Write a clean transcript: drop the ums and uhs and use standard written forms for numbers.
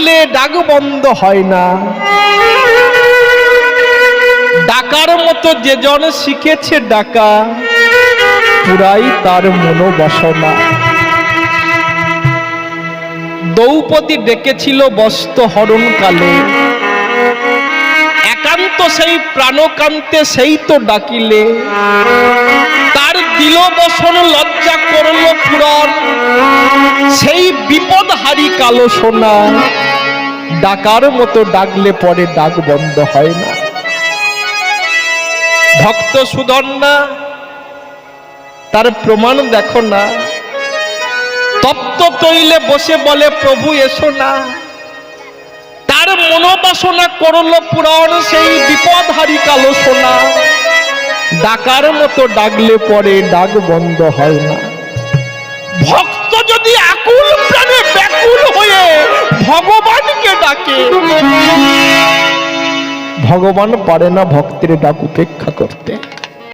ডাকলে ডাক বন্ধ হয় না। ডাকার মতো যে জন শিখেছে ডাকা, পুরাই তার মনোবাসনা। দ্রৌপদী ডেকেছিল বস্ত্র হরণ কালে, একান্ত সেই প্রাণকান্তে সেই তো ডাকিলে। তার দিল বসন লজ্জা করল পুরাণ, সেই বিপদহারী কালো সোনা। ডাকার মতো ডাকলে পরে ডাক বন্ধ হয় না। ভক্ত সুধন্যা তার প্রমাণ দেখো না, তপ্ত তৈলে বসে বলে প্রভু এসো না। তার মনোবাসনা করল পুরাণ, সেই বিপদহারী কালো সোনা। ডাকার মতো ডাকলে পরে ডাক বন্ধ হয় না। ভক্ত যদি আকুল প্রাণে ব্যাকুল হয়ে ভগবানকে ডাকে, ভগবান পারে না ভক্তের ডাক উপেক্ষা করতে।